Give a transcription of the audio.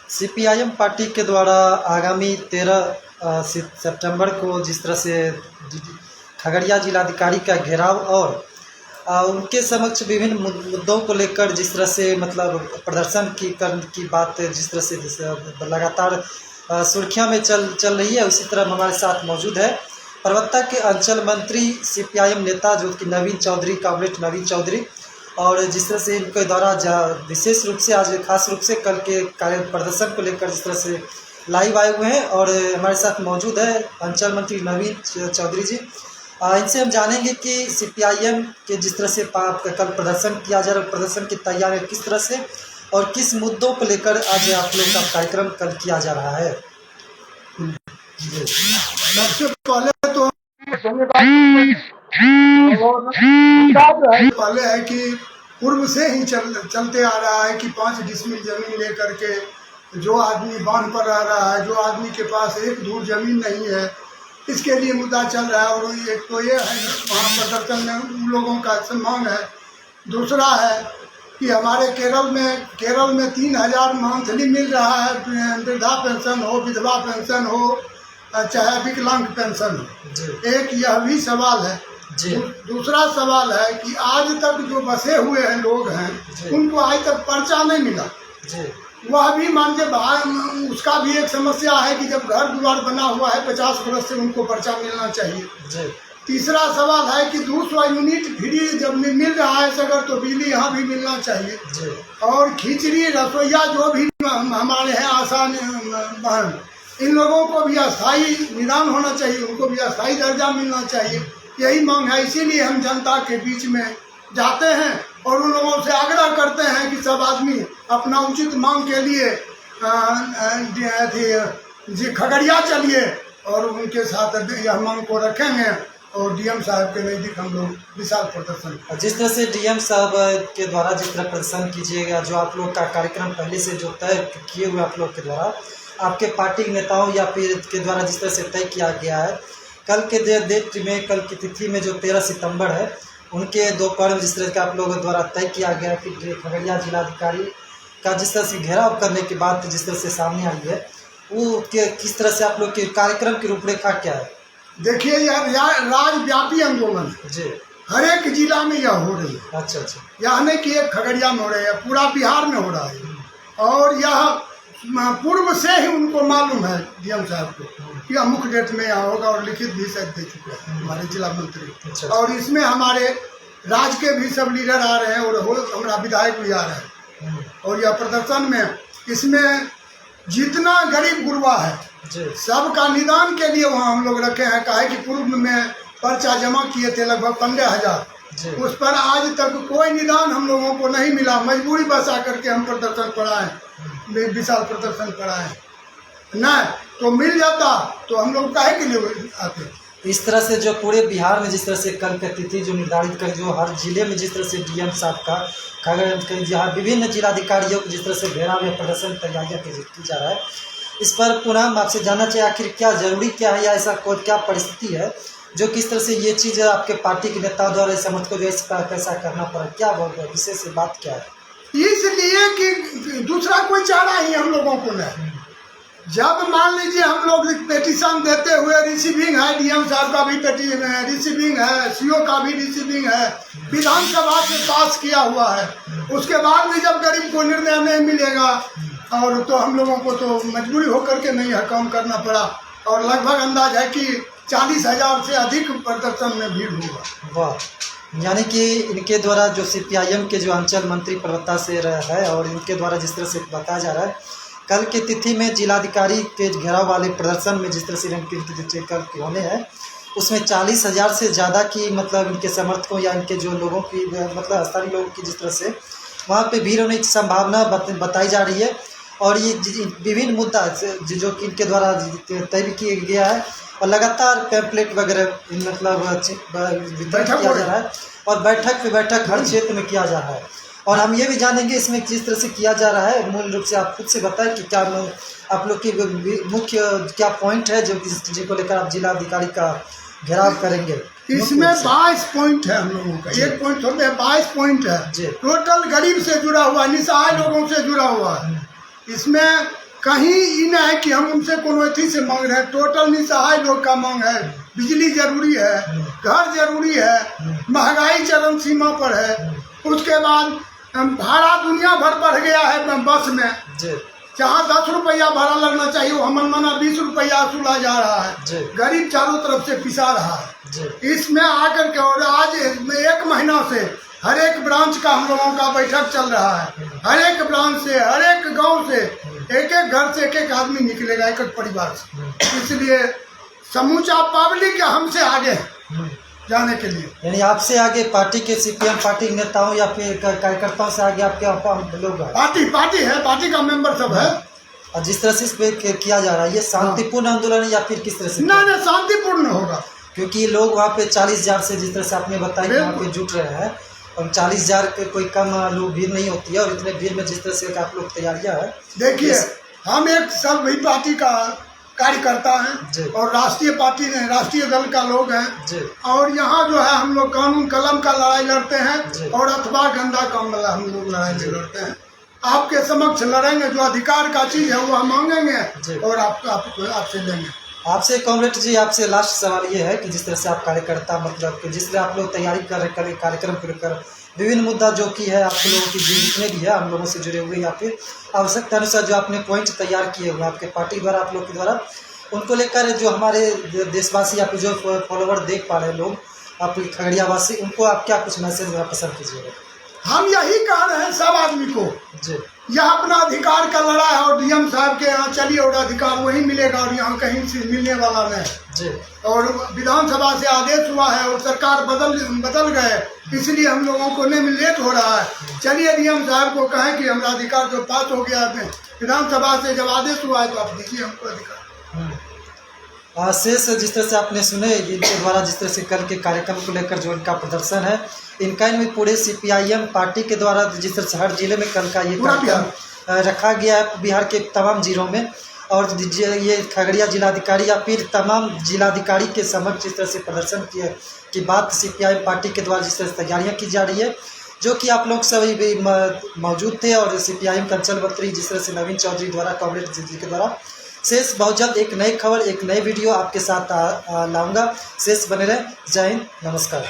CPIM party के द्वारा आगामी 13 सितंबर को जिस तरह से खगड़िया जिलाधिकारी का घेराव और उनके समक्ष विभिन्न मुद्दों को लेकर जिस तरह से मतलब प्रदर्शन की बात जिस तरह से लगातार सुर्खियों में चल रही है, उसी तरह हमारे साथ मौजूद है प्रवक्ता के अंचल मंत्री सीपीआईएम नेता जो कि नवीन चौधरी, कॉमरेड नवीन चौधरी, और जिस तरह से इनके द्वारा विशेष रूप से आज खास रूप से कल के कार्य प्रदर्शन को लेकर जिस तरह से लाइव आए हुए हैं और हमारे साथ मौजूद है अंचल मंत्री नवीन चौधरी जी। इनसे हम जानेंगे कि सीपीआईएम के जिस तरह से कल प्रदर्शन किया जा रहा है, प्रदर्शन की तैयारी किस तरह से और किस मुद्दों को लेकर आज आप लोग का कार्यक्रम कल किया जा रहा है। सबसे पहले तो पहले है कि पूर्व से ही चलते आ रहा है कि 5 डिसमिल जमीन लेकर के जो आदमी बांध पर रह रहा है, जो आदमी के पास एक धूर जमीन नहीं है, इसके लिए मुद्दा चल रहा है। और एक तो ये है वहाँ प्रदर्शन में उन लोगों का सम्मान है। दूसरा है कि हमारे केरल में 3000 मंथली मिल रहा है, वृद्धा पेंशन हो, विधवा पेंशन हो, चाहे विकलांग पेंशन हो। एक यह भी सवाल है। दूसरा सवाल है कि आज तक जो बसे हुए हैं लोग हैं उनको आज तक पर्चा नहीं मिला। वह भी मान के उसका भी एक समस्या है कि जब घर द्वार बना हुआ है 50 वर्ष से उनको पर्चा मिलना चाहिए। तीसरा सवाल है कि 200 यूनिट फ्री जब मिल रहा है सगर तो बिजली यहाँ भी मिलना चाहिए। और खिचड़ी रसोईया जो भी हमारे हैं आसान बहन, इन लोगों को भी अस्थायी निदान होना चाहिए, उनको भी अस्थायी दर्जा मिलना चाहिए। यही मांग है। इसीलिए हम जनता के बीच में जाते हैं और उन लोगों से आग्रह करते हैं कि सब आदमी अपना उचित मांग के लिए खगड़िया चलिए और उनके साथ यह मांग को रखेंगे और डीएम साहब के नज़दीक हम लोग विशाल प्रदर्शन। जिस तरह से डीएम साहब के द्वारा जिस तरह प्रदर्शन कीजिएगा, जो आप लोग का कार्यक्रम पहले से जो तय किए हुए आप लोग के द्वारा आपके पार्टी के नेताओं या फिर के द्वारा जिस तरह से तय किया गया है, कल के डेट में, कल की तिथि में जो 13 सितंबर है, उनके दोपहर में जिस तरह का आप लोगों द्वारा तय किया गया कि खगड़िया जिलाधिकारी का जिस तरह से घेराव करने की बात जिस तरह से सामने आई है, वो किस तरह से आप लोग के कार्यक्रम की रूपरेखा क्या है? देखिए यार, राज्यव्यापी आंदोलन जी, हर एक जिला में यह हो रही है। अच्छा। यह नहीं कि एक खगड़िया में हो रही है, पूरा बिहार में हो रहा है। और यह पूर्व से ही उनको मालूम है डीएम साहब को कि अमुक डेट में यहाँ होगा और लिखित भी शायद दे चुके हैं हमारे जिला मंत्री। अच्छा। और इसमें हमारे राज्य के भी सब लीडर आ रहे हैं और हमारा विधायक भी आ रहे हैं। और यह प्रदर्शन में इसमें जितना गरीब गुरबा है सबका निदान के लिए वहाँ हम लोग रखे हैं। कहा है कि पूर्व में पर्चा जमा किए थे लगभग 15,000, उस पर आज तक कोई निदान हम लोगों को नहीं मिला। मजबूरी बस आकर के हम प्रदर्शन पर आए, विशाल प्रदर्शन पर आए। न तो मिल जाता तो हम लोग काहे के लिए आते। इस तरह से जो पूरे बिहार में जिस तरह से कल की तिथि जो निर्धारित कर, जो हर जिले में जिस तरह से डीएम साहब का जहाँ विभिन्न जिलाधिकारियों को जिस तरह से घेराव में प्रदर्शन तैयारियाँ की जा रहा है, इस पर पुनः हम आपसे जानना चाहिए आखिर क्या जरूरी क्या है या ऐसा कोई क्या परिस्थिति है जो किस तरह से ये चीज़ आपके पार्टी के नेताओं द्वारा समर्थकों को कैसा करना पड़ा, क्या विशेष बात क्या है? इसलिए कि दूसरा कोई चारा ही हम लोगों को नहीं। जब मान लीजिए हम लोग पेटिशन देते हुए रिसीविंग है, डीएम साहब का भी रिसीविंग है, सीओ का भी रिसीविंग है, विधानसभा से पास किया हुआ है, उसके बाद भी जब गरीब को निर्णय नहीं मिलेगा और तो हम लोगों को तो मजबूरी होकर के नहीं है काम करना पड़ा। और लगभग अंदाज है कि 40,000 से अधिक प्रदर्शन में भीड़ हुआ। वाह, यानी कि इनके द्वारा जो सीपीआईएम के जो अंचल मंत्री प्रवक्ता से है और इनके द्वारा जिस तरह से बताया जा रहा है, कल की तिथि में जिलाधिकारी के घेराव वाले प्रदर्शन में जिस तरह से इनके कल होने हैं, उसमें 40,000 से ज़्यादा की मतलब इनके समर्थकों या इनके जो लोगों की मतलब स्थानीय लोगों की जिस तरह से वहाँ पे भीड़ होने की संभावना बताई जा रही है। और ये विभिन्न मुद्दा जो कि इनके द्वारा तय किया गया है और लगातार पैम्पलेट वगैरह मतलब वितरण किया जा रहा है और बैठक पे बैठक हर क्षेत्र में किया जा रहा है। और हम ये भी जानेंगे इसमें किस तरह से किया जा रहा है। मूल रूप से आप खुद से बताएं कि क्या आप लोग की मुख्य क्या पॉइंट है जो जिनको लेकर आप जिलाधिकारी का घेराव करेंगे? इसमें 22 पॉइंट है हम लोगों का। एक पॉइंट थोड़े 22 पॉइंट है टोटल गरीब से जुड़ा हुआ, निसहाय लोगों से जुड़ा हुआ है। इसमें कहीं इन है कि हम उनसे कोनो अथी से मांग रहे हैं। टोटल निसहाय लोग का मांग है। बिजली जरूरी है, घर जरूरी है, महंगाई चरम सीमा पर है। उसके बाद भाड़ा दुनिया भर बढ़ गया है बस में। जहाँ 10 रुपया भाड़ा लगना चाहिए वो मनमाना 20 रुपया वसूला जा रहा है। गरीब चारों तरफ से पिसा रहा है। इसमें आकर के और आज 1 महीना से हर एक ब्रांच का हम लोगों का बैठक चल रहा है। हर एक ब्रांच से, हर एक गांव से, एक एक घर से एक एक आदमी निकलेगा, एक एक परिवार से। इसलिए समूचा पब्लिक हमसे आगे है जाने के लिए। यानी आपसे आगे पार्टी के सीपीएम पार्टी नेताओं या फिर कार्यकर्ताओं से आगे आपके लोग हैं? पार्टी है, पार्टी का मेंबर सब है। और जिस तरह से इस पे किया जा रहा है, ये शांतिपूर्ण आंदोलन है या फिर किस तरह से? नहीं, शांतिपूर्ण होगा। क्योंकि लोग वहाँ पे 40,000 से, जिस तरह से आपने बताया, वहाँ पे जुट रहे हैं और 40,000 के कोई कम लोग भीड़ नहीं होती है। और इतने भीड़ में जिस तरह से आप लोग तैयारियाँ है, देखिए हम एक सब भी पार्टी का कार्यकर्ता हैं और राष्ट्रीय पार्टी ने राष्ट्रीय दल का लोग हैं। और यहाँ जो है हम लोग कानून कलम का लड़ाई लड़ते हैं और अथवा गंदा काम वाला हम लोग लड़ाई लड़ते हैं। आपके समक्ष लड़ेंगे, जो अधिकार का चीज है वो हम मांगेंगे और आपसे लेंगे। आपसे कॉमरेड जी, आपसे लास्ट सवाल ये है कि जिस तरह से आप कार्यकर्ता, मतलब कि जिस तरह आप लोग तैयारी कर रहे कार्यक्रम को लेकर, विभिन्न मुद्दा जो कि है आप लोगों की जितने भी है हम लोगों से जुड़े हुए, या फिर आवश्यकता अनुसार जो आपने पॉइंट तैयार किए हुए आपके पार्टी द्वारा, आप लोग के द्वारा, उनको लेकर जो हमारे देशवासी या फिर जो फॉलोवर देख पा रहे लोग, आप खगड़िया वासी, उनको आप क्या कुछ मैसेज पसंद कीजिएगा? हम यही कह रहे हैं सब आदमी को, यह अपना अधिकार का लड़ा है और डीएम साहब के यहाँ चलिए और अधिकार वही मिलेगा और यहाँ कहीं से मिलने वाला नहीं। और विधानसभा से आदेश हुआ है और सरकार बदल गए, इसलिए हम लोगों को नहीं लेट हो रहा है। चलिए डीएम साहब को कहें कि हमारा अधिकार जो पास हो गया है विधानसभा से जब आदेश हुआ है तो आप दीजिए हमको अधिकार। शेष जिस तरह से आपने सुने, इनके द्वारा जिस तरह से कल के कार्यक्रम को लेकर जो इनका प्रदर्शन है, इनका इनमें पूरे सीपीआईएम पार्टी के द्वारा जिस तरह से हर जिले में कल का ये कार्यक्रम रखा गया है, बिहार के तमाम जिलों में। और ये खगड़िया जिलाधिकारी या फिर तमाम जिलाधिकारी के समक्ष जिस तरह से प्रदर्शन की बात सीपीआईएम पार्टी के द्वारा जिस तरह से तैयारियाँ की जा रही है, जो कि आप लोग सभी भी मौजूद थे। और सीपीआईएम का अंचल मंत्री जिस तरह से नवीन चौधरी द्वारा, कॉमरेड जी के द्वारा। शेष बहुत जल्द एक नई खबर, एक नई वीडियो आपके साथ लाऊंगा। शेष बने रहे। जय हिंद, नमस्कार।